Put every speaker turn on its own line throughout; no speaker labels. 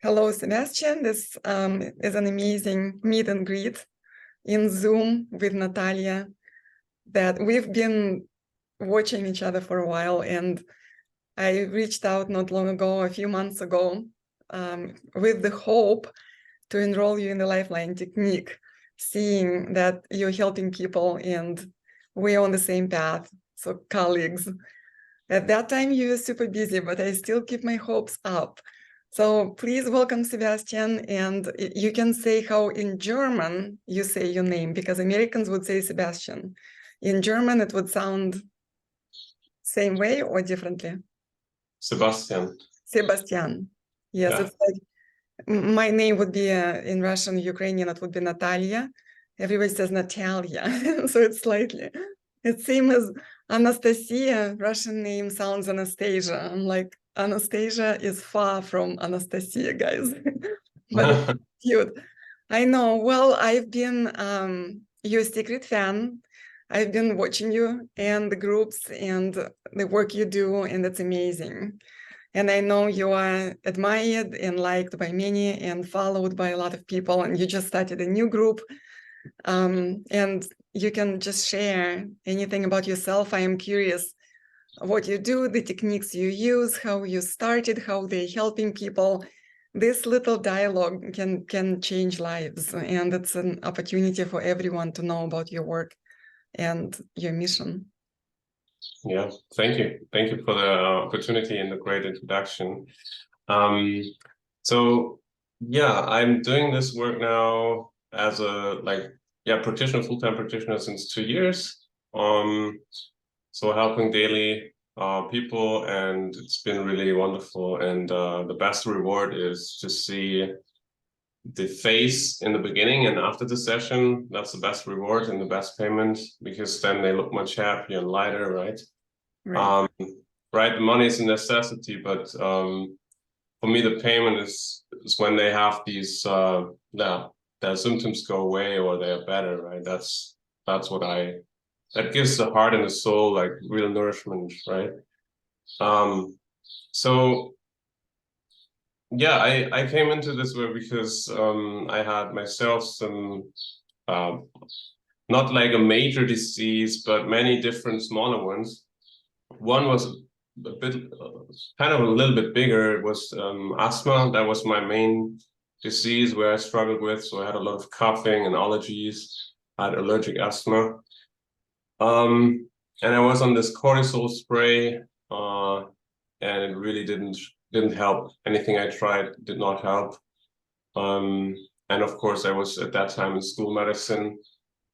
Hello, Sebastian. This is an amazing meet and greet in Zoom with Natalia that we've been watching each other for a while. And I reached out not long ago, a few months ago, with the hope to enroll you in the Lifeline technique, seeing that you're helping people and we're on the same path, so colleagues. At that time, you were super busy, but I still keep my hopes up. So please welcome Sebastian, and you can say how in German you say your name, because Americans would say Sebastian. In German, it would sound same way or differently?
Sebastian.
Sebastian. Yes,
Yeah.
it's like my name would be in Russian, Ukrainian, it would be Natalia. Everybody says Natalia, so it's slightly. It's same as Anastasia. Russian name sounds Anastasia. I'm like, Anastasia is far from Anastasia, guys. But it's cute. I know. Well, I've been your secret fan. I've been watching you and the groups and the work you do, and it's amazing. And I know you are admired and liked by many and followed by a lot of people, and you just started a new group. And you can just share anything about yourself. I am curious what you do, the techniques you use, how you started, how they're helping people. This little dialogue can change lives, and it's an opportunity for everyone to know about your work and your mission.
Yeah, thank you. Thank you for the opportunity and the great introduction. So yeah, I'm doing this work now as a practitioner, full-time practitioner since 2 years. So helping daily people, and it's been really wonderful. And the best reward is to see the face in the beginning and after the session. That's the best reward and the best payment, because then they look much happier and lighter, right?
Right.
Right, the money is a necessity, but for me the payment is when they have these their symptoms go away or they're better, right? That's what that gives the heart and the soul like real nourishment, right? So yeah, I came into this way because I had myself some not like a major disease, but many different smaller ones. One was a bit, kind of a little bit bigger. It was asthma. That was my main disease where I struggled with. So I had a lot of coughing and allergies. I had allergic asthma. And I was on this cortisol spray, and it really didn't help. Anything I tried did not help. And of course, I was at that time in school medicine.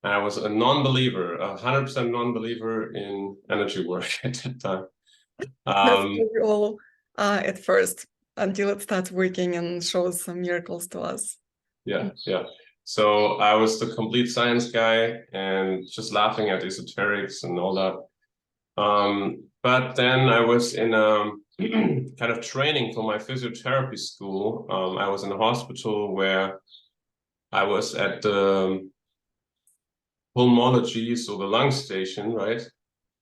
And I was a non-believer, 100% non-believer in energy work at that time.
That's what we all are at first, until it starts working and shows some miracles to us.
Yeah. So I was the complete science guy and just laughing at esoterics and all that. But then I was in a kind of training for my physiotherapy school. I was in a hospital where I was at the pulmonology, so the lung station, right?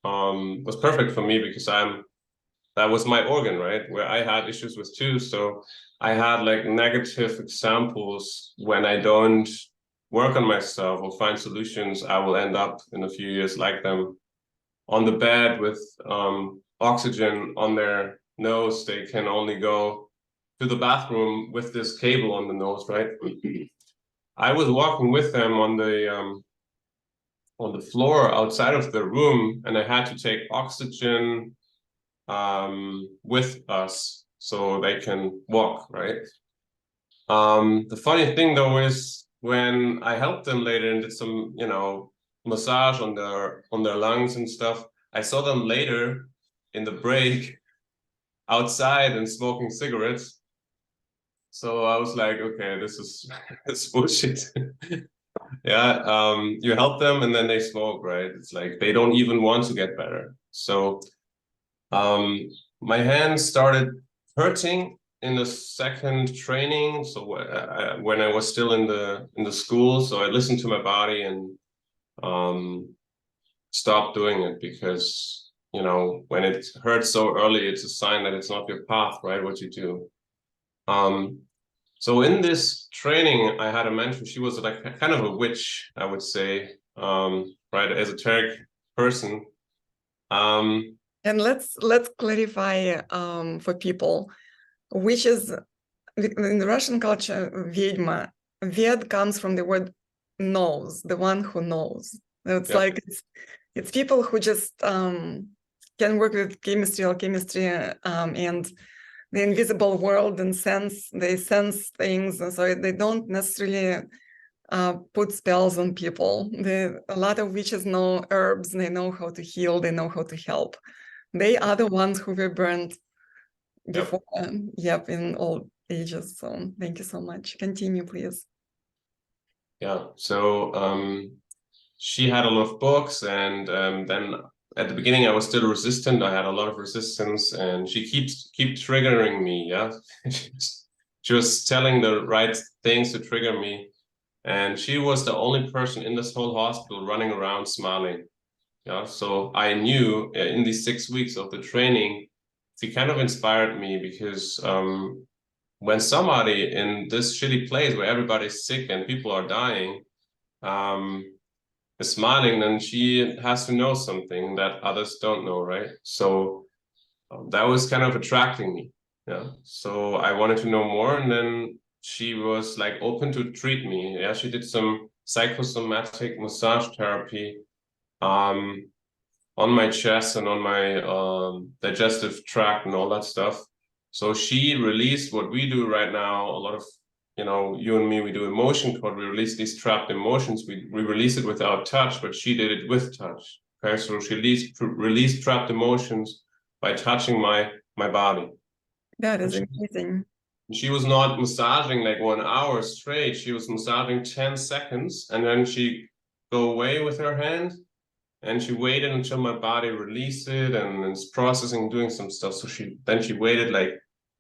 Was perfect for me because that was my organ, right? Where I had issues with too. So I had like negative examples. When I don't work on myself or find solutions, I will end up in a few years like them on the bed with oxygen on their nose. They can only go to the bathroom with this cable on the nose, right? I was walking with them on the floor outside of the room, and I had to take oxygen with us so they can walk, right? The funny thing though is when I helped them later and did some, massage on their lungs and stuff, I saw them later in the break outside and smoking cigarettes. So I was like, okay, this is it's bullshit. Yeah, you help them and then they smoke, right? It's like they don't even want to get better. So my hands started hurting in the second training. So when I was still in the school, so I listened to my body and stopped doing it, because when it hurts so early, it's a sign that it's not your path, right? What you do. So in this training, I had a mentor. She was like kind of a witch, I would say, right, esoteric person.
And let's clarify for people, which is in the Russian culture, vedma. Ved comes from the word knows, the one who knows. It's
Yeah.
like it's people who just can work with chemistry or chemistry and the invisible world and they sense things, and so they don't necessarily put spells on people. A lot of witches know herbs, they know how to heal, they know how to help. They are the ones who were burned before, in all ages. So thank you so much. Continue, please.
Yeah. So she had a lot of books, and then at the beginning I was still resistant. I had a lot of resistance, and she keep triggering me. Yeah, she was telling the right things to trigger me, and she was the only person in this whole hospital running around smiling. Yeah, so I knew in these 6 weeks of the training, she kind of inspired me because when somebody in this shitty place where everybody's sick and people are dying, is smiling, then she has to know something that others don't know, right? So that was kind of attracting me. Yeah. So I wanted to know more, and then she was like open to treat me. Yeah, she did some psychosomatic massage therapy on my chest and on my digestive tract and all that stuff. So she released what we do right now. A lot of, you and me, we do emotion code. We release these trapped emotions. We release it without touch, but she did it with touch. Okay, so she released trapped emotions by touching my body.
That is amazing.
She was not massaging like 1 hour straight. She was massaging 10 seconds, and then she go away with her hand, and she waited until my body released it and it's processing, doing some stuff. So she waited like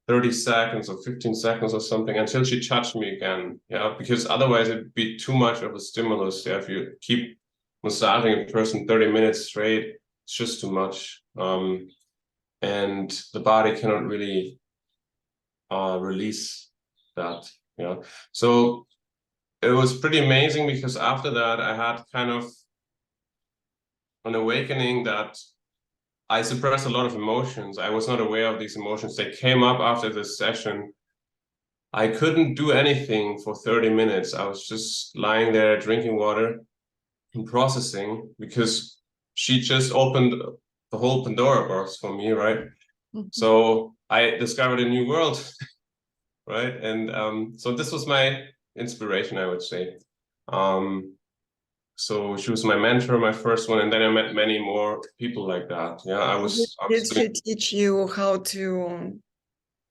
30 seconds or 15 seconds or something until she touched me again. Yeah, because otherwise it'd be too much of a stimulus. Yeah, if you keep massaging a person 30 minutes straight, it's just too much. And the body cannot really release that. Yeah. So it was pretty amazing because after that I had kind of an awakening that I suppressed a lot of emotions. I was not aware of these emotions. They came up after this session. I couldn't do anything for 30 minutes. I was just lying there drinking water and processing because she just opened the whole Pandora box for me, right? Mm-hmm. So I discovered a new world, right? And so this was my inspiration, I would say. So she was my mentor, my first one, and then I met many more people like that. Yeah, I was.
Did she teach you how to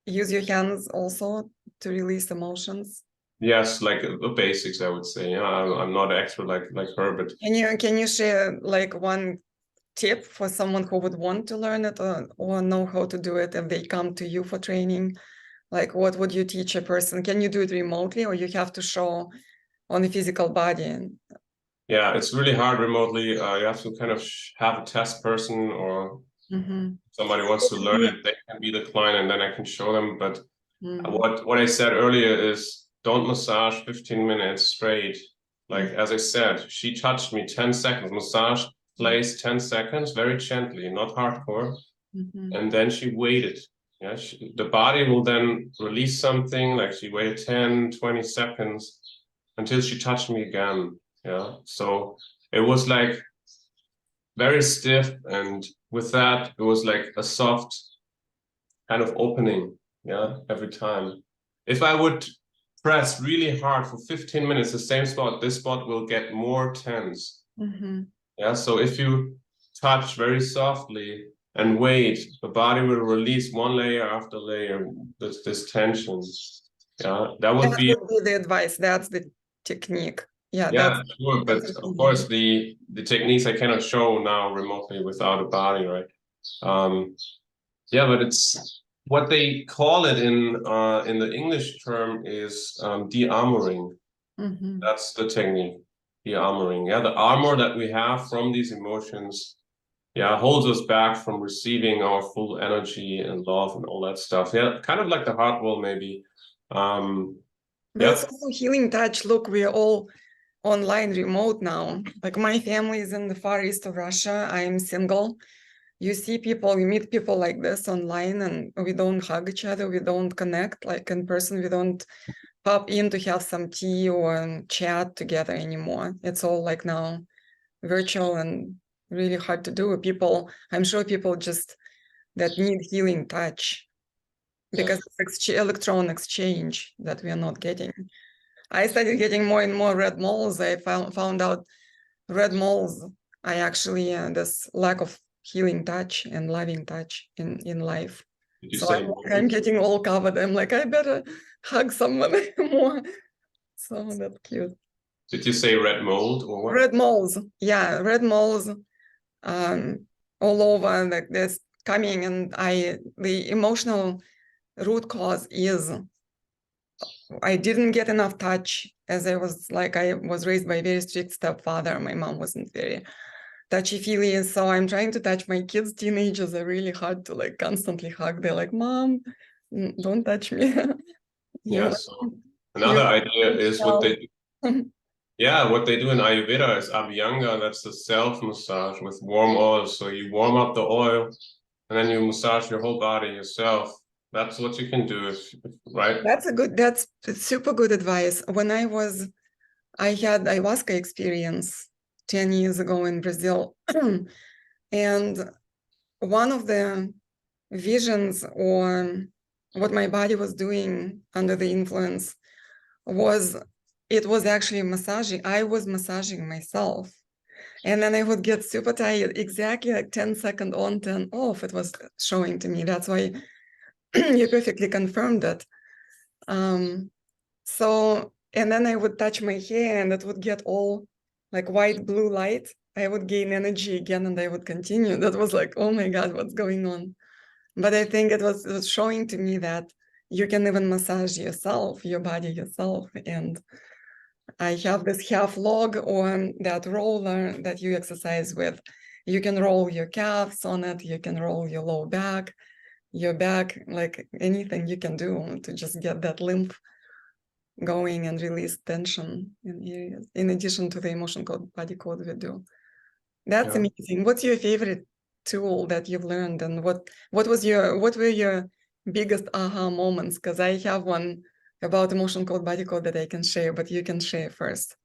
use your hands also to release emotions?
Yes, like the basics, I would say. Yeah, I'm not an expert like her, but
can you share like one tip for someone who would want to learn it or know how to do it if they come to you for training? Like, what would you teach a person? Can you do it remotely, or you have to show on the physical body?
Yeah, it's really hard remotely. You have to kind of have a test person, or somebody wants to learn it. They can be the client, and then I can show them. But what I said earlier is don't massage 15 minutes straight. Like as I said, she touched me 10 seconds, massage, place 10 seconds, very gently, not hardcore, and then she waited. Yeah, the body will then release something. Like she waited 10, 20 seconds until she touched me again. Yeah, so it was like very stiff, and with that it was like a soft kind of opening. Yeah, every time if I would press really hard for 15 minutes the same spot, this spot will get more tense. Yeah, so if you touch very softly and wait, the body will release one layer after layer, this tension. Yeah, that would be
the advice. That's the technique. Yeah,
sure. But of course, the techniques I cannot show now remotely without a body, right? Yeah, but it's what they call it in the English term is de-armoring. That's the technique, de-armoring. Yeah, the armor that we have from these emotions, yeah, holds us back from receiving our full energy and love and all that stuff. Yeah, kind of like the heart wall, maybe.
But it's also healing touch. Look, we're all online remote now. Like my family is in the far east of Russia. I'm single. You see people, you meet people like this online, and we don't hug each other. We don't connect like in person. We don't pop in to have some tea or chat together anymore. It's all like now virtual and really hard to do. People, I'm sure people just that need healing touch because it's electron exchange that we are not getting. I started getting more and more red moles. I found out red moles I actually this lack of healing touch and loving touch in life. So I'm getting all covered. I'm like, I better hug someone more. So that's cute.
Did you say red mold or what?
Red moles. Yeah, red moles all over, like this coming, and the emotional root cause is I didn't get enough touch, as I was raised by a very strict stepfather. My mom wasn't very touchy-feely, so I'm trying to touch my kids. Teenagers are really hard to like constantly hug. They're like, Mom, don't touch me.
Yes. Another idea is what they what they do in Ayurveda is Abhyanga. That's the self-massage with warm oil. So you warm up the oil and then you massage your whole body yourself. That's what you can do, right?
That's super good advice. When I had ayahuasca experience 10 years ago in Brazil. And one of the visions or what my body was doing under the influence was, it was actually massaging. I was massaging myself. And then I would get super tired, exactly like 10 seconds on, 10 off. It was showing to me. That's why you perfectly confirmed that. So, and then I would touch my hair and it would get all like white, blue light. I would gain energy again and I would continue. That was like, oh my God, what's going on? But I think it was showing to me that you can even massage yourself, your body yourself. And I have this half log on that roller that you exercise with. You can roll your calves on it. You can roll your low back, your back, like anything you can do to just get that lymph going and release tension in areas, in addition to the emotion code, body code we do. That's amazing. What's your favorite tool that you've learned, and what were your biggest aha moments? Because I have one about emotion code, body code that I can share, but you can share first.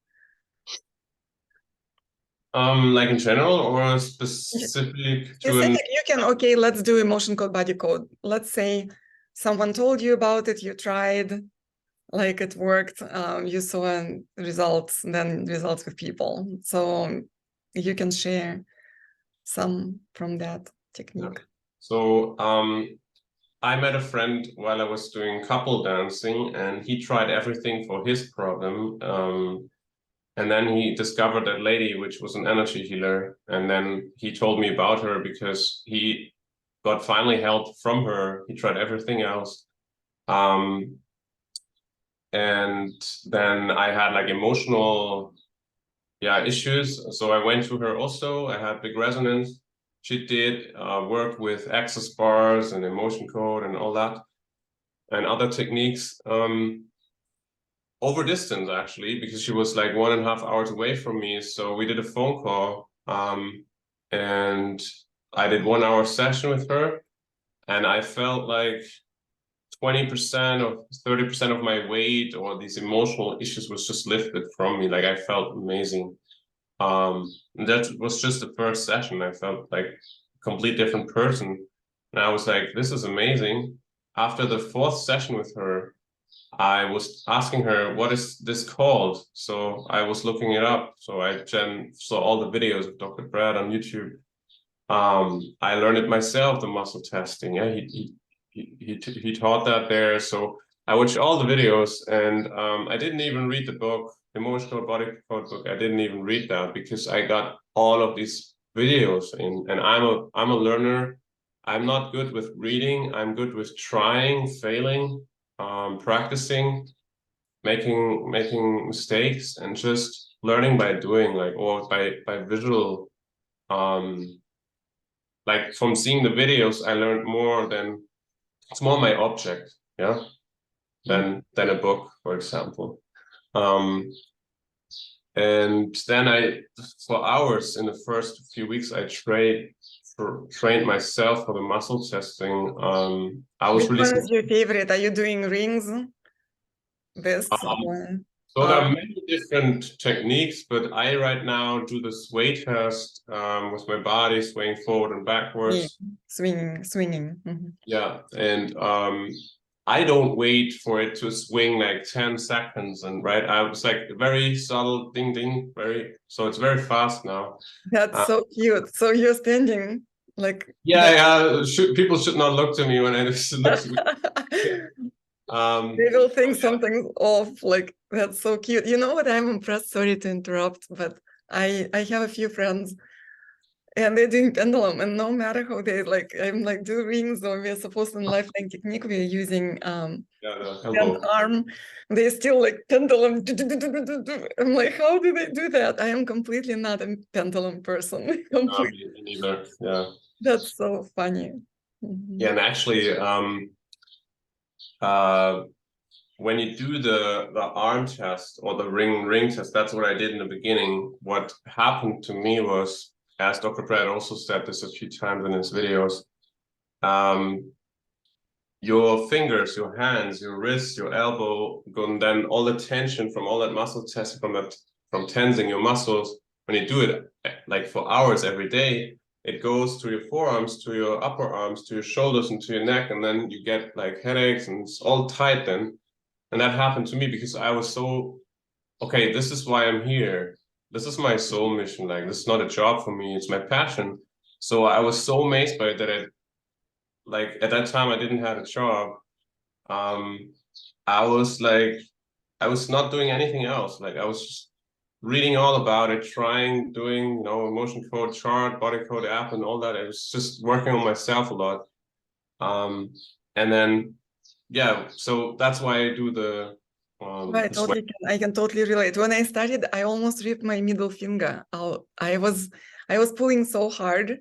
Like in general or specific to
you can, okay, let's do emotion code, body code. Let's say someone told you about it, you tried, like it worked, you saw results, then results with people. So you can share some from that technique.
So I met a friend while I was doing couple dancing, and he tried everything for his problem. And then he discovered that lady, which was an energy healer. And then he told me about her because he got finally help from her. He tried everything else. And then I had like emotional issues. So I went to her also. I had big resonance. She did work with access bars and emotion code and all that, and other techniques over distance, actually, because she was like 1.5 hours away from me. So we did a phone call and I did 1 hour session with her, and I felt like 20% or 30% of my weight or these emotional issues was just lifted from me. Like I felt amazing. That was just the first session. I felt like a complete different person. And I was like, this is amazing. After the 4th session with her, I was asking her, what is this called? So I was looking it up. So I saw all the videos of Dr. Brad on YouTube. I learned it myself, the muscle testing. Yeah, he taught that there. So I watched all the videos, and I didn't even read the book, Emotional Body Code book. I didn't even read that because I got all of these videos in, and I'm a learner. I'm not good with reading. I'm good with trying, failing, practicing, making mistakes, and just learning by doing, like, or by visual. Like from seeing the videos, I learned more than, it's more my object. Yeah. than a book, for example. And then for hours in the first few weeks, I trained myself for the muscle testing. I was
Which
really
one is your favorite? Are you doing rings? This one?
so there are many different techniques, but I right now do the sway test with my body swaying forward and backwards.
Swinging.
Yeah, and I don't wait for it to swing like 10 seconds, and right, I was like very subtle, ding ding, so it's very fast now.
That's so cute. So you're standing like
yeah. People should not look to me when I look.
They will think something's off. Like, that's so cute. You know what? I'm impressed. Sorry to interrupt, but I have a few friends and they're doing pendulum, and no matter how they I'm like, do rings, or we're supposed in lifeline technique, we're using hand arm. They're still like pendulum. I'm like, how do they do that? I am completely not a pendulum person.
Me neither. Yeah.
That's so funny.
Yeah, and actually, when you do the arm test or the ring test, that's what I did in the beginning. What happened to me was, as Dr. Brad also said this a few times in his videos, your fingers, your hands, your wrists, your elbow, and then all the tension from all that muscle testing, from tensing your muscles, when you do it like for hours every day, it goes to your forearms, to your upper arms, to your shoulders, and to your neck, and then you get like headaches, and it's all tight then. And that happened to me because I was so, okay, this is why I'm here. This is my soul mission. Like, this is not a job for me, it's my passion. So I was so amazed by it that like at that time I didn't have a job. I was not doing anything else. Like, I was just reading all about it, doing, emotion code chart, body code app, and all that. I was just working on myself a lot. And then, yeah, so that's why I do the
I can totally relate. When I started, I almost ripped my middle finger out. I was pulling so hard,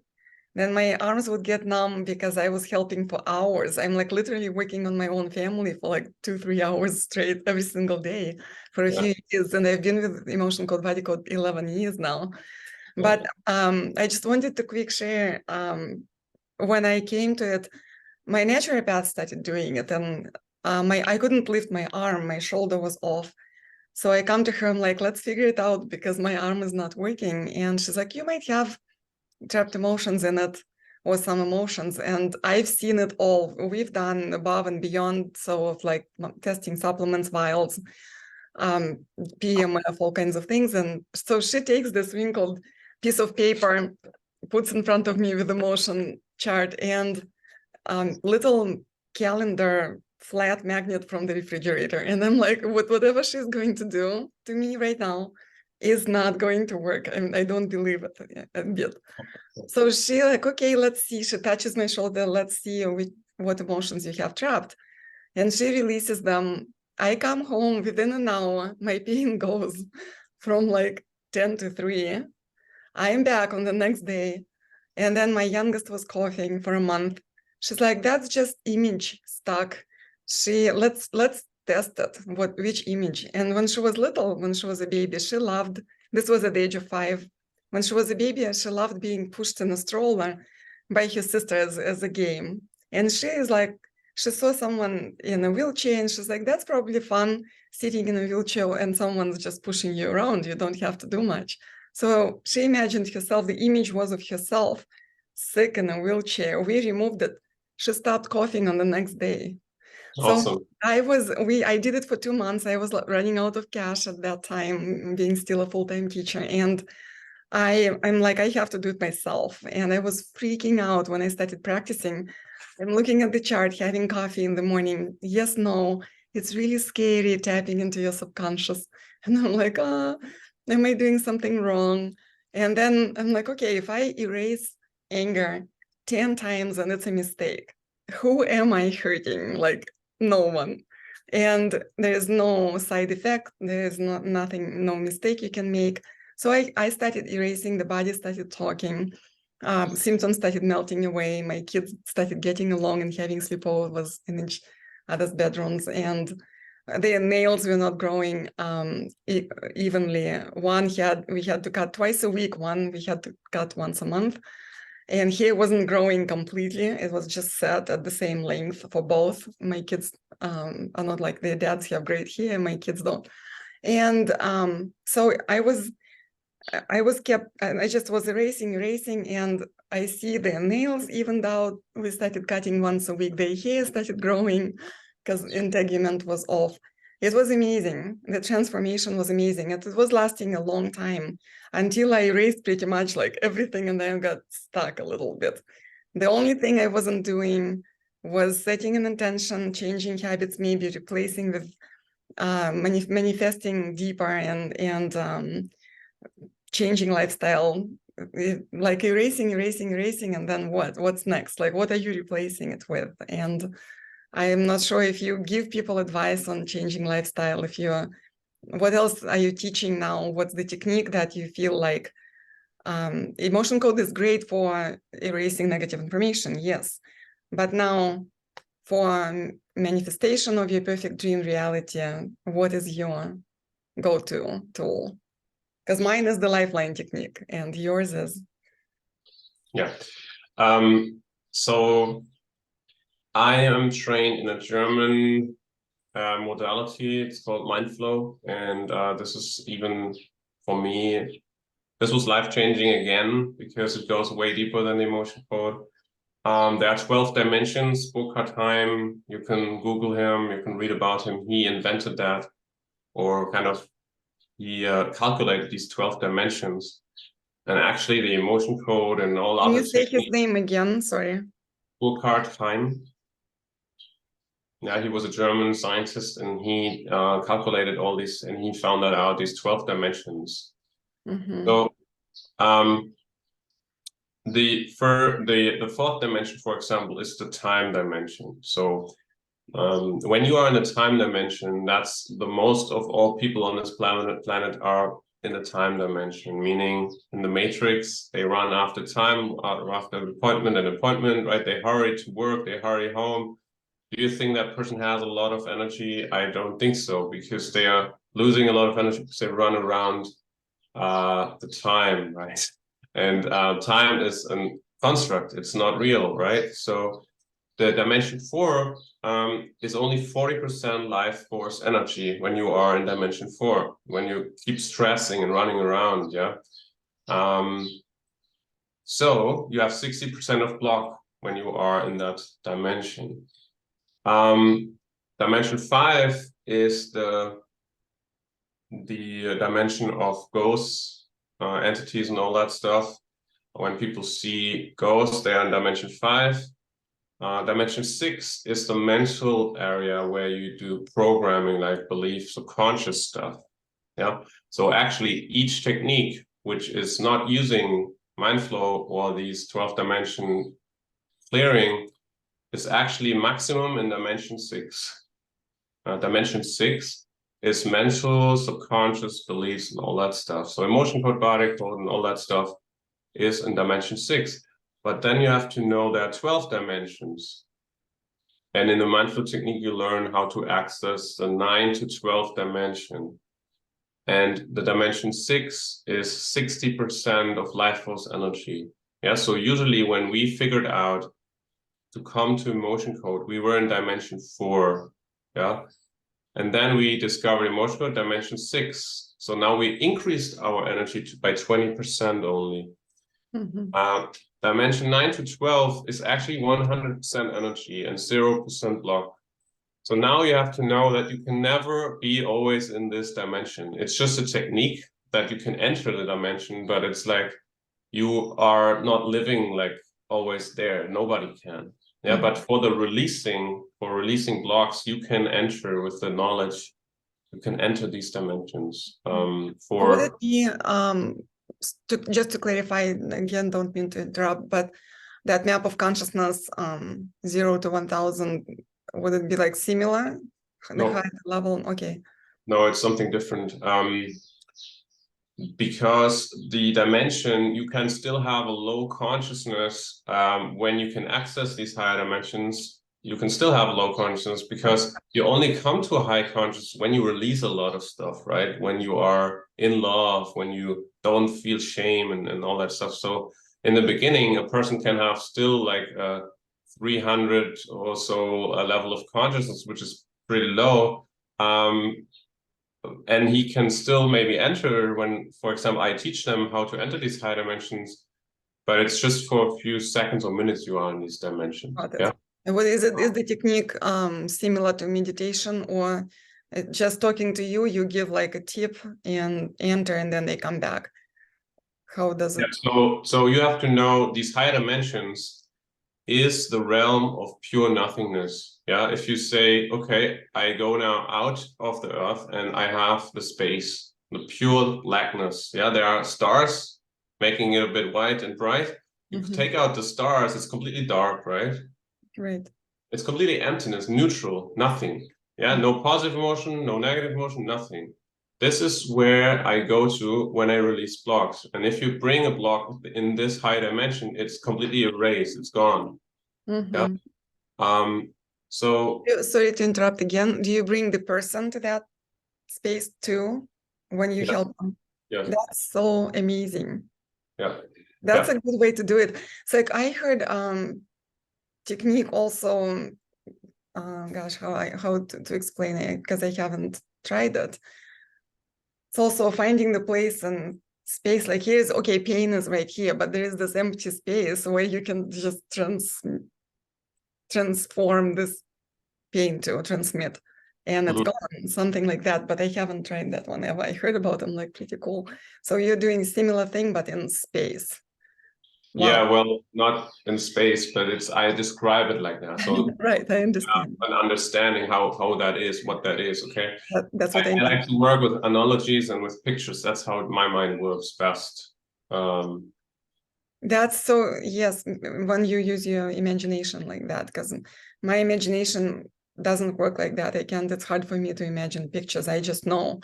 then my arms would get numb because I was helping for hours. I'm like literally working on my own family for like 2-3 hours straight every single day for a few years. And I've been with Emotion Code Body Code 11 years now. But I just wanted to quick share, when I came to it, my naturopath started doing it, and I couldn't lift my arm, my shoulder was off. So I come to her, I'm like, let's figure it out because my arm is not working. And she's like, you might have trapped emotions in it, or some emotions. And I've seen it all. We've done above and beyond, so of like testing supplements, vials, PMF, all kinds of things. And so she takes this wrinkled piece of paper, puts in front of me with emotion chart, and little calendar flat magnet from the refrigerator. And I'm like, whatever she's going to do to me right now is not going to work. I don't believe it a bit. So she like, okay, let's see. She touches my shoulder. Let's see what emotions you have trapped. And she releases them. I come home within an hour. My pain goes from like 10 to 3. I am back on the next day. And then my youngest was coughing for a month. She's like, that's just image stuck. Let's test it. Which image? And when she was little, when she was a baby, she loved, this was at the age of 5. When she was a baby, she loved being pushed in a stroller by her sister as a game. And she saw someone in a wheelchair, and she's like, that's probably fun, sitting in a wheelchair and someone's just pushing you around. You don't have to do much. So she imagined herself, the image was of herself sick in a wheelchair. We removed it. She stopped coughing on the next day.
Awesome.
So I did it for 2 months. I was running out of cash at that time, being still a full-time teacher. And I'm like, I have to do it myself. And I was freaking out when I started practicing. I'm looking at the chart, having coffee in the morning. Yes, no, it's really scary tapping into your subconscious. And I'm like, am I doing something wrong? And then I'm like, okay, if I erase anger 10 times and it's a mistake, who am I hurting? Like, no one. And there's no side effect. There's nothing, no mistake you can make. So I started erasing, the body started talking, symptoms started melting away. My kids started getting along and having sleepovers others' bedrooms, and their nails were not growing evenly. One we had to cut twice a week, one we had to cut once a month. And hair wasn't growing completely. It was just set at the same length for both. My kids are not like their dads have great hair, my kids don't. And so I just was erasing, and I see their nails, even though we started cutting once a week, their hair started growing because integument was off. It was amazing. The transformation was amazing. It was lasting a long time until I erased pretty much like everything, and then I got stuck a little bit. The only thing I wasn't doing was setting an intention, changing habits, maybe replacing with manifesting deeper and changing lifestyle, like erasing, and then what's next? Like, what are you replacing it with? And I am not sure if you give people advice on changing lifestyle, what else are you teaching now? What's the technique that you feel like emotion code is great for erasing negative information, yes, but now for manifestation of your perfect dream reality, what is your go-to tool? Because mine is the lifeline technique and yours is?
Yeah. So I am trained in a German modality. It's called Mindflow. And this is even for me, this was life-changing again, because it goes way deeper than the emotion code. There are 12 dimensions. Burkhard Heim, you can Google him, you can read about him. He invented that, or kind of, he calculated these 12 dimensions. And actually the emotion code and all
Can
other
you say his
techniques.
name again? Sorry.
Burkhard Heim. Yeah, he was a German scientist, and he calculated all these, and he found that out, these 12 dimensions.
Mm-hmm.
So the fourth dimension, for example, is the time dimension. So when you are in the time dimension, that's the most of all people on this planet are in the time dimension, meaning in the matrix, they run after time, after appointment, right? They hurry to work, they hurry home. Do you think that person has a lot of energy? I don't think so, because they are losing a lot of energy because they run around the time, right? And time is a construct, it's not real, right? So the dimension 4 is only 40% life force energy when you are in dimension 4, when you keep stressing and running around, yeah? So you have 60% of block when you are in that dimension. Dimension 5 is the dimension of ghosts, entities and all that stuff. When people see ghosts, they are in dimension 5. Dimension 6 is the mental area where you do programming, like belief, subconscious stuff. Yeah. So actually each technique, which is not using Mindflow or these 12 dimension clearing, is actually maximum in dimension 6. Dimension 6 is mental, subconscious beliefs and all that stuff. So emotion code, body code, and all that stuff is in dimension 6. But then you have to know there are 12 dimensions. And in the Mindflow technique, you learn how to access the 9 to 12 dimension. And the dimension 6 is 60% of life force energy. Yeah, so usually when we figured out to come to emotion code, we were in dimension 4. Yeah. And then we discovered emotion code dimension 6. So now we increased our energy by 20% only. Mm-hmm. Dimension 9 to 12 is actually 100% energy and 0% block. So now you have to know that you can never be always in this dimension. It's just a technique that you can enter the dimension, but it's like you are not living like always there. Nobody can. Yeah, mm-hmm. But for releasing blocks, you can enter with the knowledge. You can enter these dimensions.
Would it be just to clarify again? Don't mean to interrupt, but that map of consciousness, 0 to 1000, would it be like similar?
No.
The high level? Okay.
No, it's something different. Because the dimension, you can still have a low consciousness when you can access these higher dimensions. you can still have low consciousness, because you only come to a high consciousness when you release a lot of stuff, right? When you are in love, when you don't feel shame and all that stuff. So in the beginning, a person can have still like 300 or so a level of consciousness, which is pretty low. And he can still maybe enter when, for example, I teach them how to enter these high dimensions, but it's just for a few seconds or minutes you are in these dimensions. Yeah.
And what is it? Is the technique similar to meditation, or just talking to you, you give like a tip and enter, and then they come back? How does it?
So you have to know these higher dimensions is the realm of pure nothingness. Yeah. If you say, okay, I go now out of the earth and I have the space, the pure blackness. Yeah. There are stars making it a bit white and bright. You take out the stars, it's completely dark, right?
Right.
It's completely emptiness, neutral, nothing. Yeah, no positive emotion, no negative emotion, nothing. This is where I go to when I release blocks. And if you bring a block in this high dimension, it's completely erased, it's gone. Yeah. So
sorry to interrupt again. Do you bring the person to that space too when you help them?
Yeah.
That's so amazing.
Yeah.
That's a good way to do it. So like I heard technique also, gosh, how to explain it, because I haven't tried it. It's also finding the place and space, like here's, okay, pain is right here, but there is this empty space where you can just transform this pain to transmit, and it's gone, something like that. But I haven't tried that one ever. I heard about them, like pretty cool. So you're doing similar thing, but in space. Wow.
Yeah, well, not in space, but I describe it like that. So
right, I understand.
An understanding how that is, what that is. Okay,
that's what I
like to work with analogies and with pictures. That's how my mind works best.
That's so, yes, when you use your imagination like that, because my imagination doesn't work like that. It's hard for me to imagine pictures. I just know.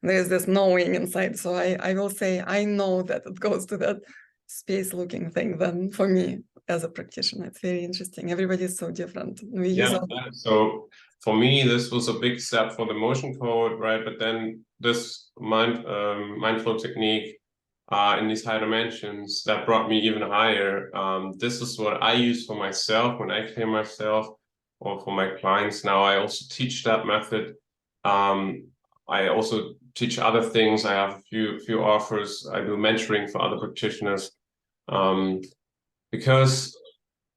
There's this knowing inside. So I will say, I know that it goes to that space looking thing. Then for me as a practitioner, it's very interesting. Everybody is so different.
So for me, this was a big step for the motion code, right? But then this mindful technique in these high dimensions that brought me even higher. This is what I use for myself when I clear myself, or for my clients. Now I also teach that method. I also teach other things. I have a few offers. I do mentoring for other practitioners, because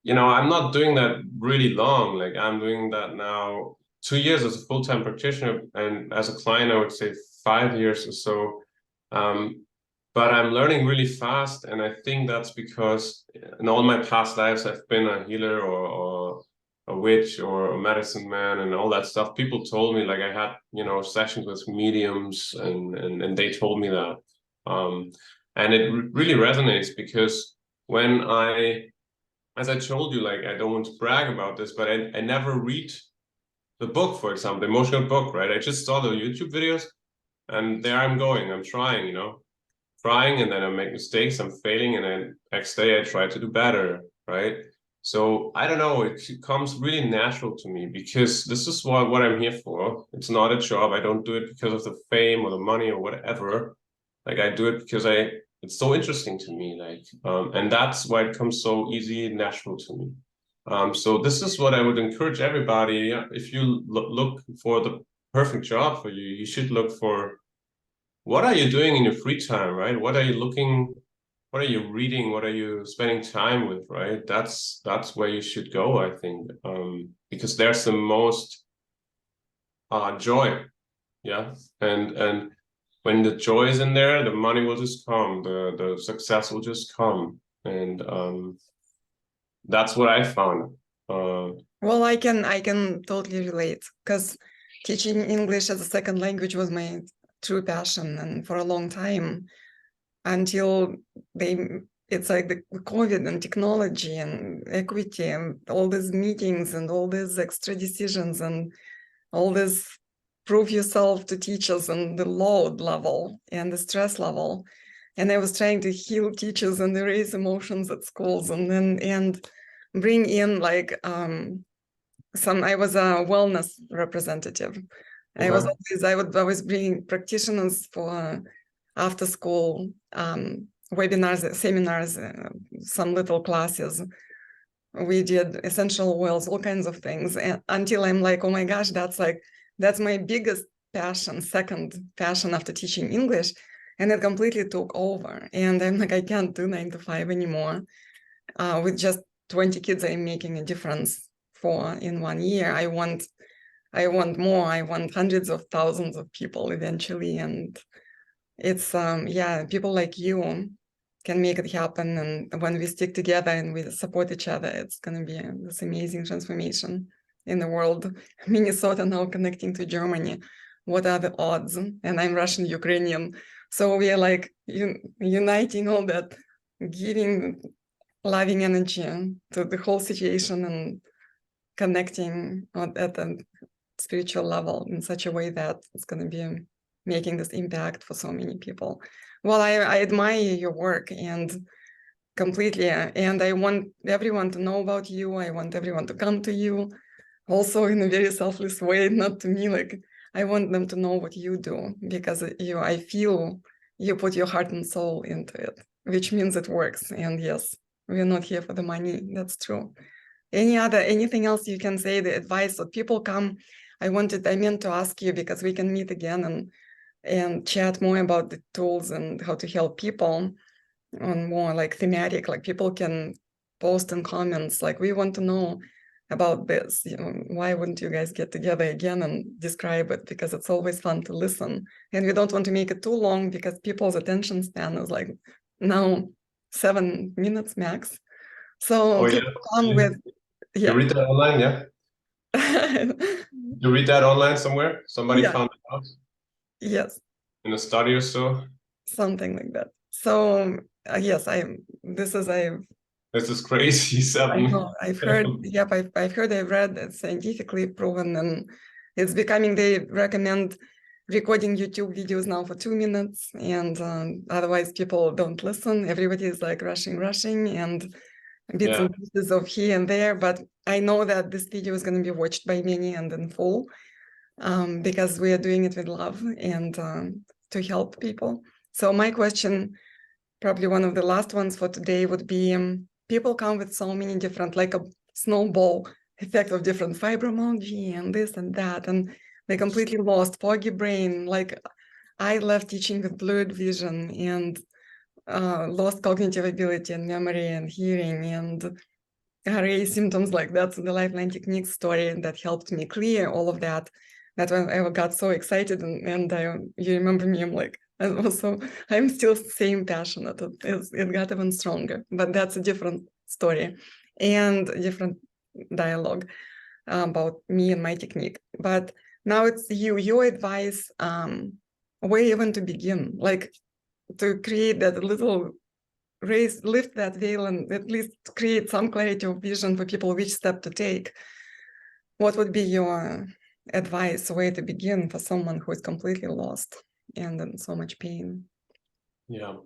I'm not doing that really long. Like I'm doing that now 2 years as a full-time practitioner, and as a client I would say 5 years or so. But I'm learning really fast, and I think that's because in all my past lives I've been a healer or a witch or a medicine man and all that stuff. People told me, like I had sessions with mediums, and they told me that, and it really resonates, because when as I told you, like I don't want to brag about this, but I never read the book, for example, the emotional book, right? I just saw the YouTube videos, and there I'm going, I'm trying, trying, and then I make mistakes, I'm failing, and then next day I try to do better, right? So I don't know, it comes really natural to me, because this is what I'm here for. It's not a job. I don't do it because of the fame or the money or whatever. Like I do it because it's so interesting to me, like, and that's why it comes so easy and natural to me. So this is what I would encourage everybody. If you look for the perfect job for you, you should look for, what are you doing in your free time, right? What are you looking, what are you reading? What are you spending time with, right? That's where you should go, I think, because there's the most joy. Yeah. And when the joy is in there, the money will just come, the success will just come. And that's what I found.
Well, I can totally relate, because teaching English as a second language was my true passion, and for a long time, until it's like the COVID and technology and equity and all these meetings and all these extra decisions and all this prove yourself to teachers and the load level and the stress level. And I was trying to heal teachers and erase emotions at schools, and bring in like I was a wellness representative. I would always bring practitioners for after school webinars, seminars, some little classes. We did essential oils, all kinds of things, and until I'm like, oh my gosh, that's my biggest passion, second passion after teaching English, and it completely took over. And I'm like, I can't do 9 to 5 anymore. With just 20 kids, I'm making a difference for in 1 year. I want more. I want hundreds of thousands of people eventually, and it's people like you can make it happen. And when we stick together and we support each other, it's going to be this amazing transformation in the world. Minnesota now connecting to Germany. What are the odds? And I'm Russian Ukrainian, so we are like uniting all that, giving loving energy to the whole situation and connecting at a spiritual level in such a way that it's going to be making this impact for so many people. Well, I admire your work and completely, and I want everyone to know about you. I want everyone to come to you, also in a very selfless way, not to me, like I want them to know what you do, because I feel you put your heart and soul into it, which means it works. And yes, we're not here for the money. That's true. Anything else you can say, the advice that people come? I meant to ask you, because we can meet again and chat more about the tools and how to help people on more like thematic, like people can post in comments, like we want to know about this, why wouldn't you guys get together again and describe it? Because it's always fun to listen, and we don't want to make it too long because people's attention span is like now 7 minutes max. So people come with
You read that online, yeah? You read that online somewhere? Somebody found it out?
Yes.
In a study or so?
Something like that. So yes, this is
crazy. 7.
I know. I've heard. Yep, I've heard. I've read. It's scientifically proven, and it's becoming. They recommend recording YouTube videos now for 2 minutes, and otherwise people don't listen. Everybody is like rushing, and bits and pieces of here and there. But I know that this video is going to be watched by many and in full, because we are doing it with love and to help people. So my question, probably one of the last ones for today, would be, people come with so many different, like a snowball effect of different fibromyalgia and this and that, and they completely lost, foggy brain. Like I left teaching with blurred vision and lost cognitive ability and memory and hearing and RA symptoms. Like that's the Lifeline Technique story that helped me clear all of that. That when I got so excited and you remember me, I'm like, and also I'm still same passionate. It got even stronger, but that's a different story and a different dialogue about me and my technique. But now it's your advice, where even to begin, like to create that little lift that veil and at least create some clarity of vision for people, which step to take. What would be your advice, way to begin for someone who is completely lost and in so much pain?
Yeah.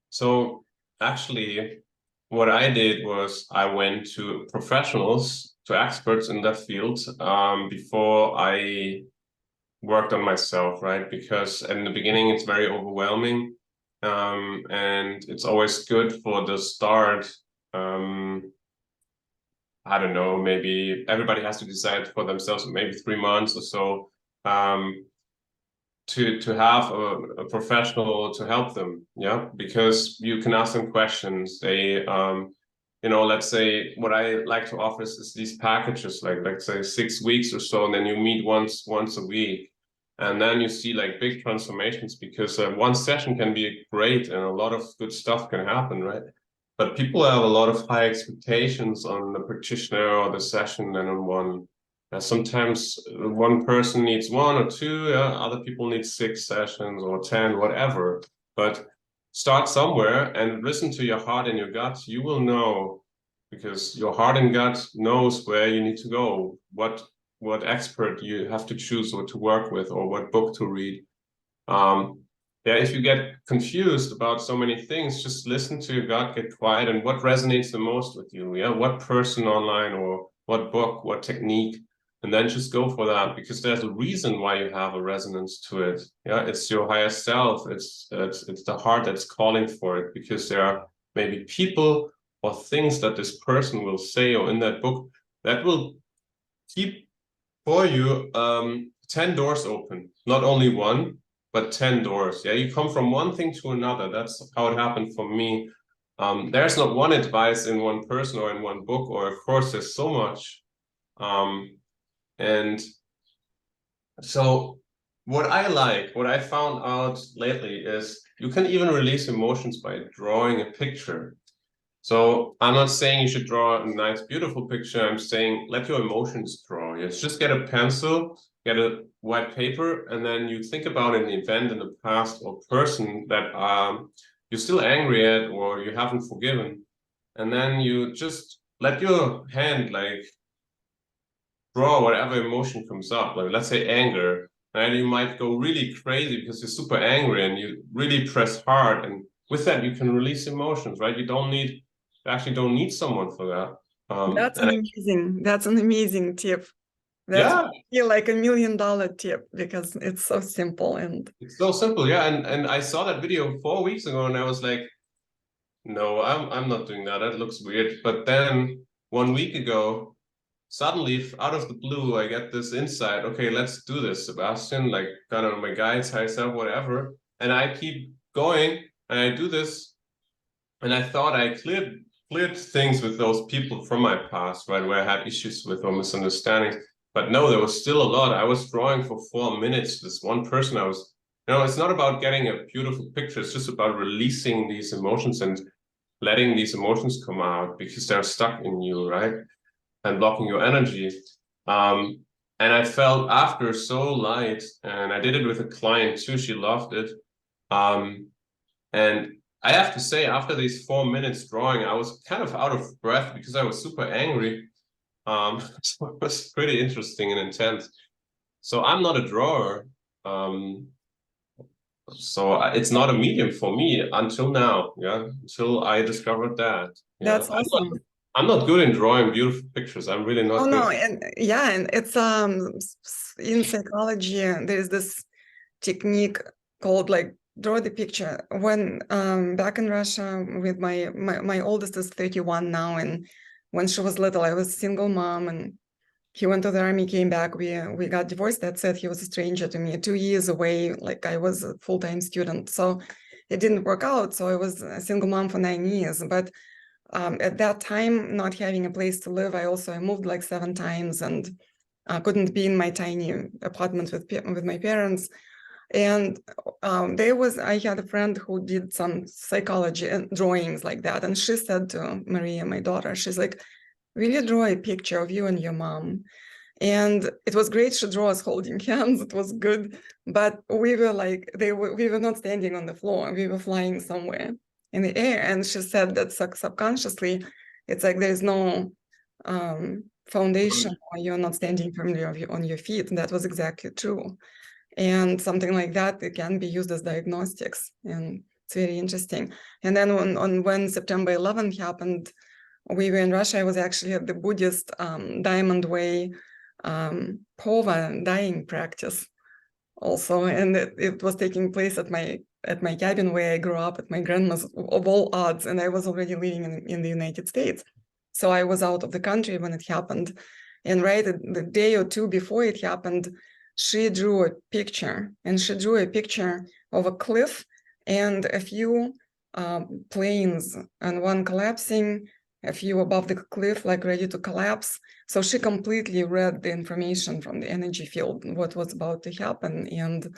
So actually, what I did was I went to professionals, to experts in that field, before I worked on myself, right? Because in the beginning, it's very overwhelming. And it's always good for the start. I don't know, maybe everybody has to decide for themselves, maybe 3 months or so, to have a professional to help them, yeah, because you can ask them questions. They, let's say what I like to offer is these packages, like let's say 6 weeks or so, and then you meet once a week, and then you see like big transformations, because one session can be great and a lot of good stuff can happen, right? But people have a lot of high expectations on the practitioner or the session and on one. Sometimes one person needs 1 or 2, other people need 6 sessions or 10, whatever. But start somewhere and listen to your heart and your gut. You will know, because your heart and gut knows where you need to go, what expert you have to choose or to work with, or what book to read. If you get confused about so many things, just listen to your gut, get quiet, and what resonates the most with you. Yeah, what person online or what book, what technique, and then just go for that, because there's a reason why you have a resonance to it. Yeah, it's your higher self. It's the heart that's calling for it, because there are maybe people or things that this person will say or in that book that will keep for you 10 doors open, not only one, but 10 doors. Yeah, you come from one thing to another. That's how it happened for me. There's not one advice in one person or in one book or a course. There's so much. And so what I found out lately is you can even release emotions by drawing a picture. So I'm not saying you should draw a nice, beautiful picture. I'm saying let your emotions draw. You just get a pencil, get a white paper, and then you think about an event in the past or person that you're still angry at or you haven't forgiven. And then you just let your hand like draw whatever emotion comes up. Like let's say anger, and you might go really crazy because you're super angry and you really press hard. And with that, you can release emotions, right? You actually don't need someone for that.
That's an amazing tip. That's
Yeah,
like $1 million tip, because it's so simple. And
it's so simple. Yeah, and I saw that video 4 weeks ago, and I was like, no, I'm not doing that. That looks weird. But then 1 week ago, suddenly out of the blue, I get this insight. Okay, let's do this, Sebastian. Like, kind of my guides, high self, whatever. And I keep going, and I do this. And I thought I cleared things with those people from my past, right, where I had issues with or misunderstandings. But no, there was still a lot. I was drawing for 4 minutes. This one person it's not about getting a beautiful picture. It's just about releasing these emotions and letting these emotions come out because they're stuck in you, right? And blocking your energy. And I felt after so light, and I did it with a client too. She loved it. And I have to say, after these 4 minutes drawing, I was kind of out of breath because I was super angry. So it was pretty interesting and intense. So I'm not a drawer. So it's not a medium for me until now. Yeah, until I discovered that. Yeah,
that's awesome.
I'm not good in drawing beautiful pictures. I'm really not
Oh
good.
no, and yeah, and it's in psychology, there's this technique called like draw the picture. When back in Russia with my oldest is 31 now, and when she was little, I was a single mom, and he went to the army, came back, we got divorced. That's it. He was a stranger to me, 2 years away, like I was a full-time student. So it didn't work out. So I was a single mom for 9 years. But at that time, not having a place to live, I moved like 7 times, and couldn't be in my tiny apartment with my parents. And I had a friend who did some psychology and drawings like that. And she said to Maria, my daughter, she's like, will you draw a picture of you and your mom? And it was great. She drew us holding hands. It was good. But we were like, we were not standing on the floor. We were flying somewhere in the air. And she said that subconsciously, it's like there's no foundation, or you're not standing firmly on your feet. And that was exactly true. And something like that, it can be used as diagnostics. And it's very interesting. And then when September 11th happened, we were in Russia. I was actually at the Buddhist Diamond Way Pova dying practice also. And it was taking place at my cabin where I grew up at my grandma's, of all odds. And I was already living in the United States. So I was out of the country when it happened. And right the day or two before it happened, she drew a picture. And she drew a picture of a cliff and a few planes, and one collapsing, a few above the cliff, like ready to collapse. So she completely read the information from the energy field, what was about to happen, and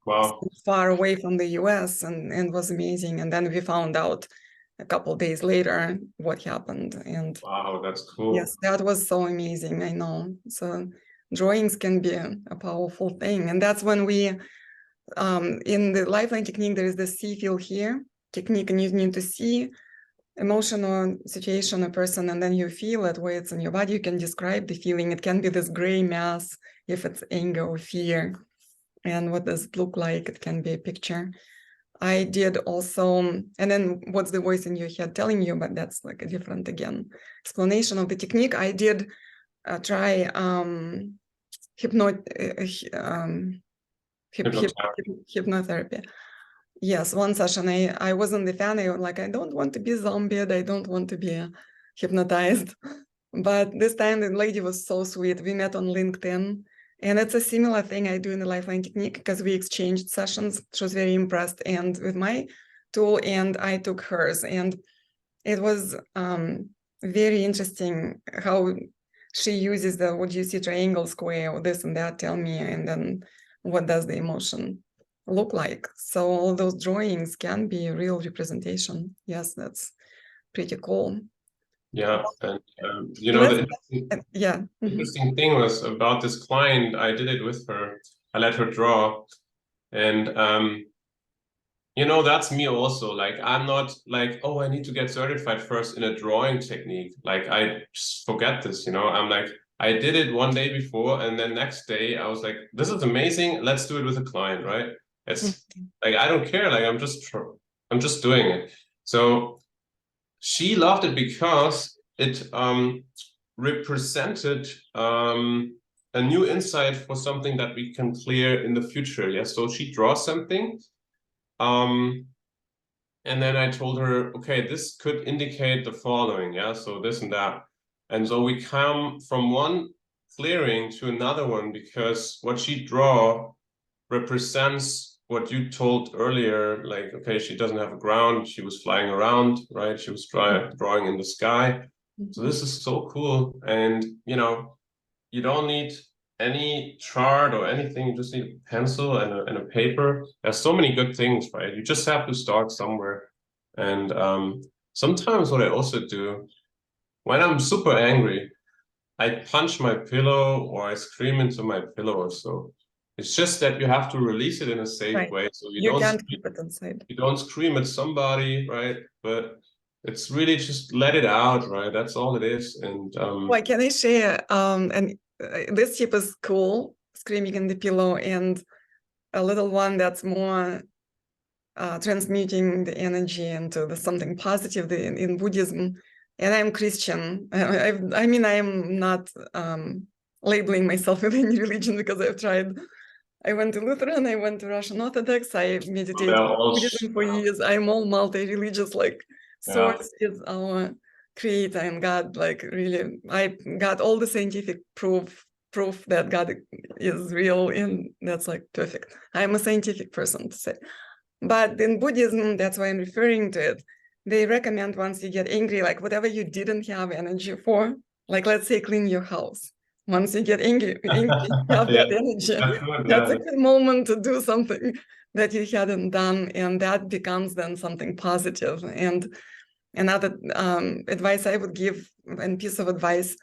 Wow.
far away from the US, and was amazing. And then we found out a couple of days later what happened. And
Wow, that's cool.
yes, that was so amazing. I know. So drawings can be a powerful thing. And that's when we, in the lifeline technique, there is the see, feel, hear technique, and you need to see emotional situation, a person, and then you feel it where it's in your body. You can describe the feeling. It can be this gray mass if it's anger or fear. And what does it look like? It can be a picture. I did also, and then what's the voice in your head telling you, but that's like a different, again, explanation of the technique. I did try hypnotherapy. Yes, one session I wasn't a fan. I was like, I don't want to be zombied. I don't want to be hypnotized. But this time the lady was so sweet. We met on LinkedIn, and it's a similar thing I do in the Lifeline Technique because we exchanged sessions. She was very impressed and with my tool, and I took hers. And it was very interesting how she uses the, what do you see, triangle, square, or this and that, tell me, and then what does the emotion look like. So all those drawings can be a real representation. Yes, that's pretty cool.
Yeah, and you know, the
yeah.
interesting thing was about this client. I did it with her. I let her draw, and you know, that's me also. Like, I'm not like, oh, I need to get certified first in a drawing technique. Like, I just forget this, you know. I'm like, I did it one day before, and then next day I was like, this is amazing. Let's do it with a client, right? It's like, I don't care. Like, I'm just doing it. So she loved it because it represented a new insight for something that we can clear in the future. Yeah. So she draws something. And then I told her, okay, this could indicate the following, yeah, so this and that. And so we come from one clearing to another one because what she draw represents what you told earlier, like, okay, she doesn't have a ground, she was flying around, right? She was drawing in the sky. So this is so cool. And, you know, you don't need any chart or anything, you just need a pencil and a paper. There's so many good things, right? You just have to start somewhere. And sometimes what I also do, when I'm super angry, I punch my pillow or I scream into my pillow or so. It's just that you have to release it in a safe way. So
you can't keep it inside.
You don't scream at somebody, right? But it's really just let it out, right? That's all it is. And
well, can I share? And this tip is cool, screaming in the pillow, and a little one that's more transmuting the energy into something positive in Buddhism. And I'm Christian. I mean, I am not labeling myself with any religion because I've tried. I went to Lutheran, I went to Russian Orthodox, I meditated Buddhism for years. I'm all multi-religious, like Source is our creator and God, like really, I got all the scientific proof that God is real, and that's like perfect. I'm a scientific person to say. But in Buddhism, that's why I'm referring to it. They recommend once you get angry, like whatever you didn't have energy for, like let's say clean your house. Once you get angry you have that energy. That's a good moment to do something that you hadn't done, and that becomes then something positive. And another advice I would give, and piece of advice,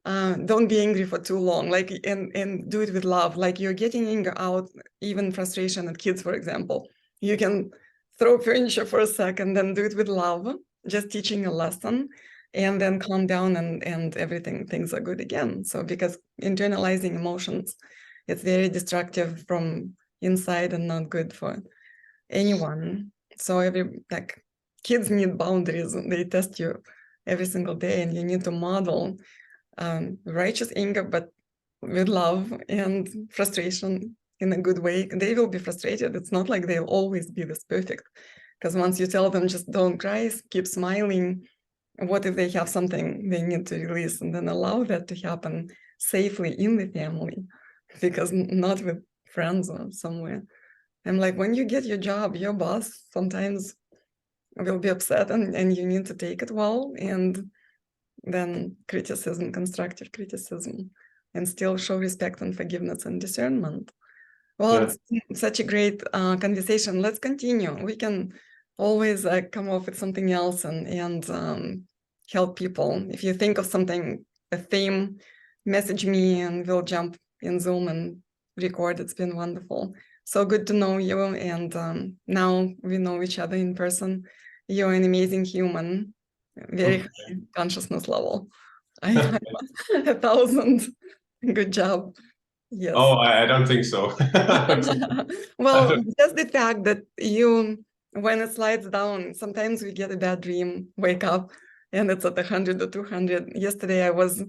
don't be angry for too long, like, and do it with love. Like you're getting anger out, even frustration at kids, for example. You can throw furniture for a second, then do it with love, just teaching a lesson, and then calm down, and things are good again. So because internalizing emotions, it's very destructive from inside and not good for anyone. So kids need boundaries, and they test you every single day, and you need to model righteous anger, but with love and frustration in a good way. They will be frustrated. It's not like they'll always be this perfect, because once you tell them just don't cry, keep smiling, what if they have something they need to release, and then allow that to happen safely in the family, because not with friends or somewhere. I'm like, when you get your job, your boss sometimes will be upset, and you need to take it well, and then criticism, constructive criticism, and still show respect and forgiveness and discernment. Well, it's such a great conversation. Let's continue. We can always come up with something else and help people. If you think of something, a theme, message me and we'll jump in Zoom and record. It's been wonderful. So good to know you. And now we know each other in person. You're an amazing human, very high consciousness level. I have 1,000. Good job. Yes.
Oh, I don't think so.
Well, just the fact that when it slides down, sometimes we get a bad dream, wake up, and it's at 100 or 200. Yesterday, I was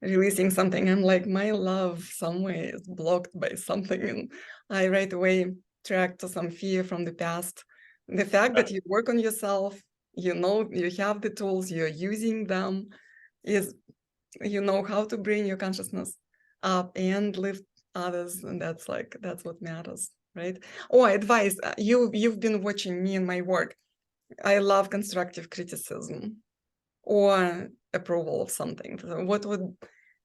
releasing something. I'm like, my love somewhere is blocked by something, and I right away track to some fear from the past. The fact that you work on yourself, you know, you have the tools, you're using them, is you know how to bring your consciousness up and lift others, and that's what matters, right? Oh, advice. You've been watching me and my work. I love constructive criticism or approval of something. So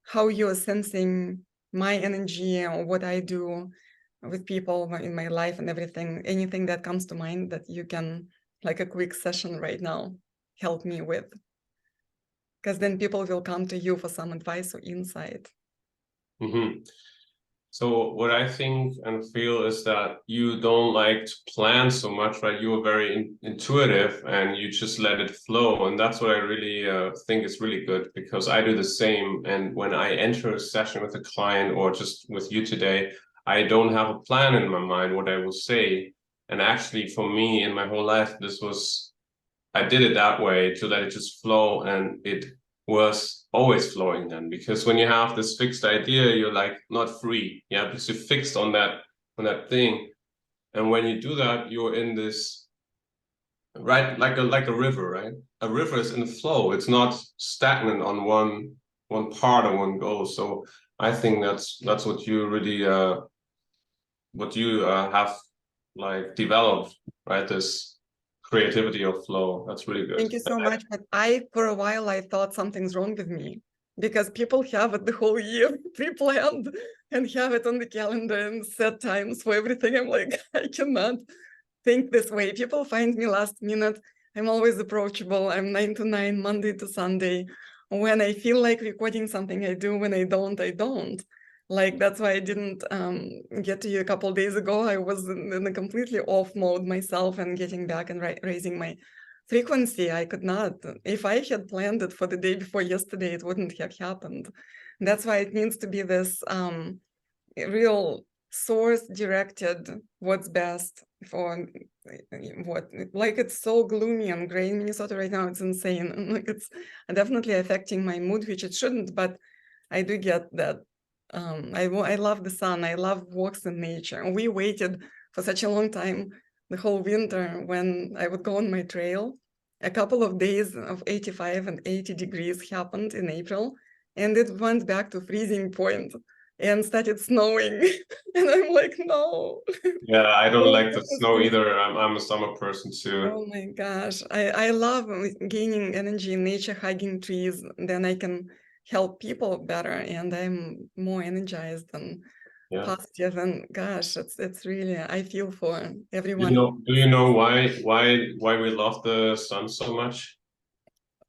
how you're sensing my energy or what I do with people in my life and everything, anything that comes to mind that you can, like a quick session right now, help me with. Because then people will come to you for some advice or insight.
Mm-hmm. So what I think and feel is that you don't like to plan so much, right? You are very intuitive and you just let it flow. And that's what I really think is really good, because I do the same. And when I enter a session with a client or just with you today, I don't have a plan in my mind what I will say. And actually for me in my whole life, I did it that way to let it just flow, and it was always flowing then. Because when you have this fixed idea, you're like not free, yeah, because you're fixed on that thing. And when you do that, you're in this, right, like a river, right? A river is in flow. It's not stagnant on one part or one goal. So I think that's what you really have like developed, right? This creativity of flow. That's really good.
Thank you so much. But for a while, I thought something's wrong with me, because people have it the whole year pre-planned and have it on the calendar and set times for everything. I'm like, I cannot think this way. People find me last minute. I'm always approachable. I'm 9 to 9, Monday to Sunday. When I feel like recording something, I do. When I don't, I don't. Like, that's why I didn't get to you a couple of days ago. I was in a completely off mode myself, and getting back and raising my frequency. I could not. If I had planned it for the day before yesterday, it wouldn't have happened. That's why it needs to be this real source directed, what's best for what. Like, it's so gloomy and gray in Minnesota right now. It's insane. And like, it's definitely affecting my mood, which it shouldn't, but I do get that. I love the sun. I love walks in nature. We waited for such a long time, the whole winter, when I would go on my trail. A couple of days of 85 and 80 degrees happened in April, and it went back to freezing point and started snowing. And I'm like, no.
Yeah, I don't like the snow either. I'm a summer person too.
Oh my gosh. I love gaining energy in nature, hugging trees. Then I can help people better, and I'm more energized and positive. And gosh, it's really, I feel for everyone.
Do you know why we love the sun so much?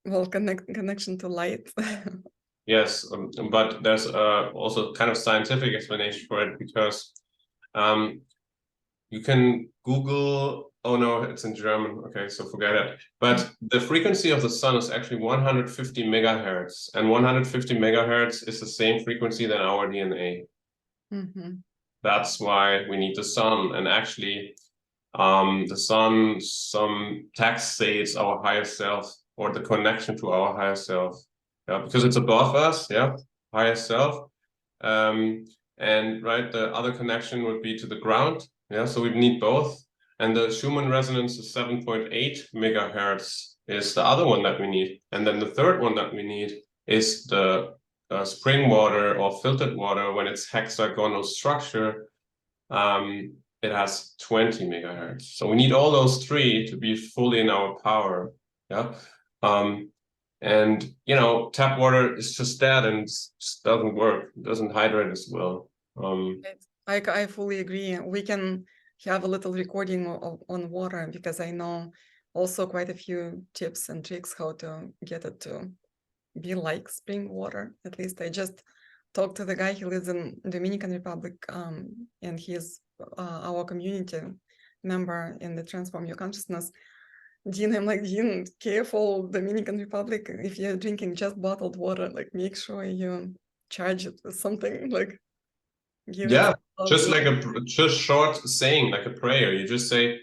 Well, connection to light.
Yes, but there's also kind of scientific explanation for it, because you can Google. Oh no, it's in German. Okay, so forget it. But the frequency of the sun is actually 150 megahertz, and 150 megahertz is the same frequency than our DNA.
Mm-hmm.
That's why we need the sun. And actually, the sun, some texts say it's our higher self, or the connection to our higher self. Yeah, because it's above us, yeah, higher self. And right, the other connection would be to the ground. Yeah, so we need both. And the Schumann resonance is 7.8 megahertz is the other one that we need. And then the third one that we need is the spring water or filtered water. When it's hexagonal structure, it has 20 megahertz. So we need all those three to be fully in our power. Yeah. And you know, tap water is just that, and it just doesn't work. It doesn't hydrate as well.
I fully agree. We can have a little recording on water, because I know also quite a few tips and tricks how to get it to be like spring water. At least I just talked to the guy. He lives in Dominican Republic, and he's our community member in the Transform Your Consciousness. Dean, I'm like, Dean, careful, Dominican Republic. If you're drinking just bottled water, like, make sure you charge it with something, like, give it.
Just like just short saying, like a prayer. You just say,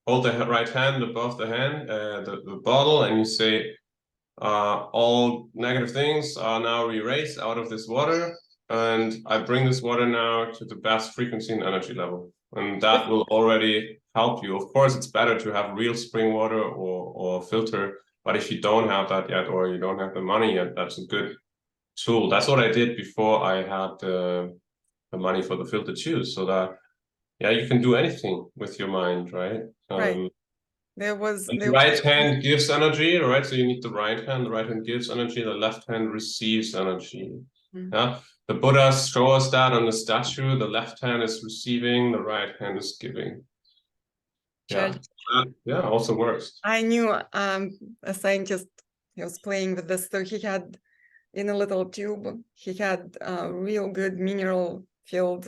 hold the right hand above the hand, the bottle, and you say, all negative things are now erased out of this water, and I bring this water now to the best frequency and energy level. And that will already help you. Of course, it's better to have real spring water or filter, but if you don't have that yet, or you don't have the money yet, that's a good tool. That's what I did before I had the money for the filter too. So that, yeah, you can do anything with your mind, right?
Right.
The right hand gives energy, right? So you need the right hand gives energy, the left hand receives energy. Yeah. The Buddhas show us that on the statue. The left hand is receiving, the right hand is giving. Yeah. Yeah, also works.
I knew a scientist, he was playing with this. So he had in a little tube, he had real good mineral filled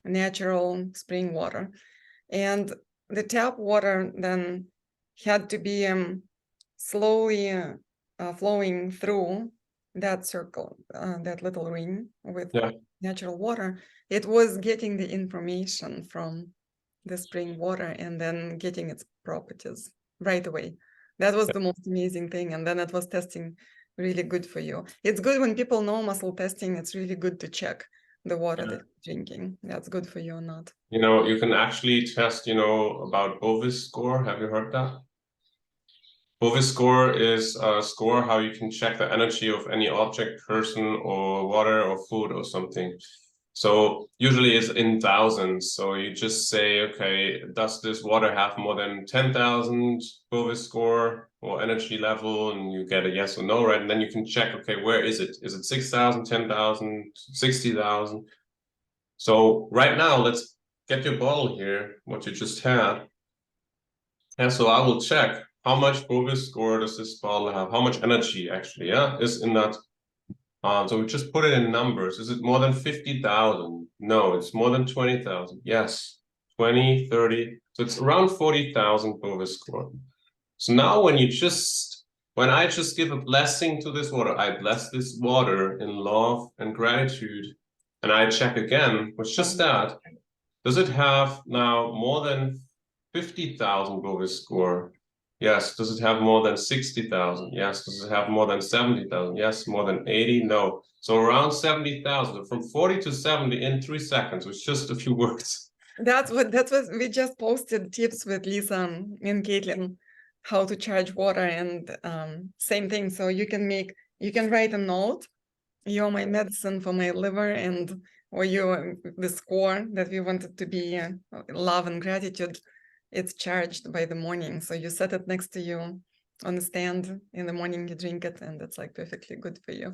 natural spring water. And the tap water then had to be slowly flowing through that circle, that little ring with natural water. It was getting the information from the spring water and then getting its properties right away. That was the most amazing thing. And then it was testing really good for you. It's good when people know muscle testing. It's really good to check the water that you're drinking. That's good for you or not.
You know, you can actually test, about Bovis score. Have you heard that? Bovis score is a score how you can check the energy of any object, person, or water, or food, or something. So usually it's in thousands. So you just say, okay, does this water have more than 10,000 Bovis score or energy level? And you get a yes or no, right? And then you can check, okay, where is it? Is it 6,000, 10,000, 60,000? So right now, let's get your bottle here, what you just had. And so I will check how much Bovis score does this bottle have? How much energy actually, is in that. So we just put it in numbers. Is it more than 50,000? No, it's more than 20,000. Yes, 20, 30. So it's around 40,000 Bovis score. So now when I just give a blessing to this water, I bless this water in love and gratitude. And I check again with just that. Does it have now more than 50,000 Bovis score? Yes. Does it have more than 60,000? Yes. Does it have more than 70,000? Yes. More than 80? No. So around 70,000. From 40 to 70 in 3 seconds with just a few words.
That's what we just posted tips with Lisa and Caitlin, how to charge water, and same thing. So you can write a note. You're my medicine for my liver, or you're the score that we wanted to be love and gratitude. It's charged by the morning. So you set it next to you on the stand in the morning, you drink it, and it's like perfectly good for you.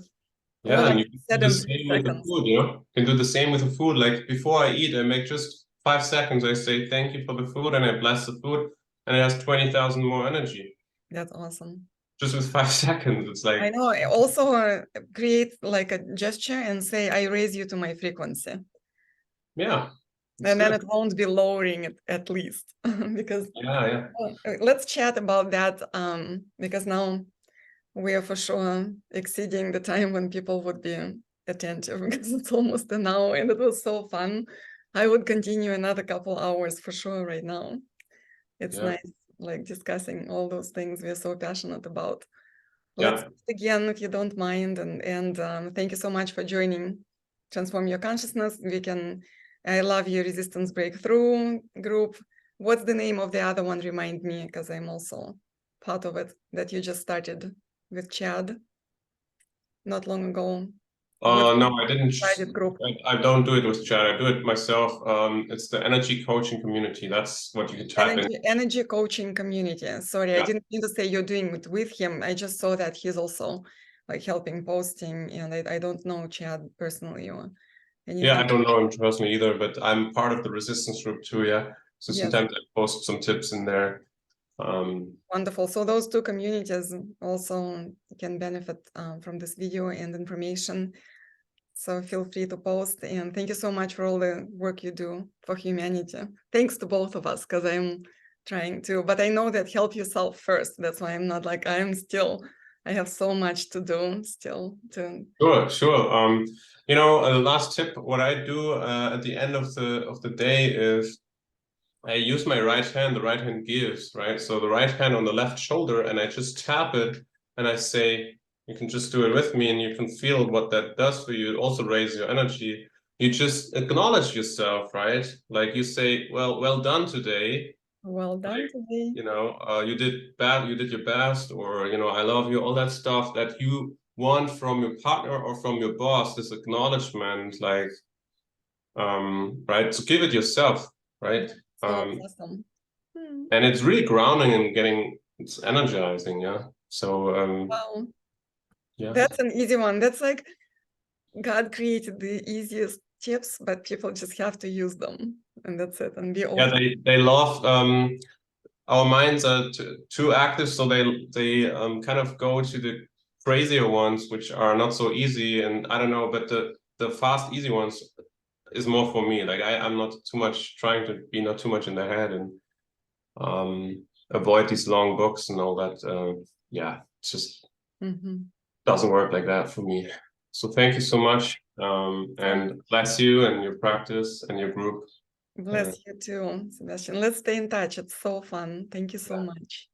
Yeah, and you can do the same with the food, You can do the same with the food. Like before I eat, I make just 5 seconds. I say thank you for the food, and I bless the food, and it has 20,000 more energy.
That's awesome.
Just with 5 seconds, it's like.
I know. I also create like a gesture and say, I raise you to my frequency.
Yeah.
And then it won't be lowering it, at least. Because let's chat about that, because now we are for sure exceeding the time when people would be attentive, because it's almost an hour and it was so fun. I would continue another couple hours for sure right now. It's nice, like discussing all those things we're so passionate about. Let's again, if you don't mind, and thank you so much for joining Transform Your Consciousness. I love your Resistance Breakthrough group. What's the name of the other one? Remind me, because I'm also part of it, that you just started with Chad not long ago.
No, I didn't.
Group?
I don't do it with Chad. I do it myself. It's the Energy Coaching Community. That's what you can type in.
Energy Coaching Community. Sorry, I didn't mean to say you're doing it with him. I just saw that he's also like helping posting, and I don't know Chad personally or anything.
Yeah, I don't know him personally either, but I'm part of the resistance group too. Yeah, so sometimes I post some tips in there.
Wonderful. So those two communities also can benefit from this video and information. So feel free to post, and thank you so much for all the work you do for humanity. Thanks to both of us, because I'm trying to, but I know that help yourself first. That's why I'm not like, I have so much to do still.
Sure. The last tip, what I do at the end of the day is I use my right hand. The right hand gives, right? So the right hand on the left shoulder, and I just tap it and I say, you can just do it with me, and you can feel what that does for you. Also raise your energy. You just acknowledge yourself, right? Like you say, well done today.
Well done today.
You know, you did your best, or, you know, I love you, all that stuff that you want from your partner or from your boss, this acknowledgement, like, right? So give it yourself, right?
So awesome.
And it's really grounding and it's energizing, yeah. So,
Wow.
yeah.
That's an easy one. That's like God created the easiest tips, but people just have to use them, and that's it. And be open.
Yeah, they love, our minds are too active, so they kind of go to the crazier ones, which are not so easy. And I don't know, but the fast, easy ones is more for me. Like I'm not too much trying to be not too much in the head and avoid these long books and all that. Yeah, it's just doesn't work like that for me. So thank you so much, and bless you and your practice and your group.
Bless you too, Sebastian. Let's stay in touch. It's so fun. Thank you so much.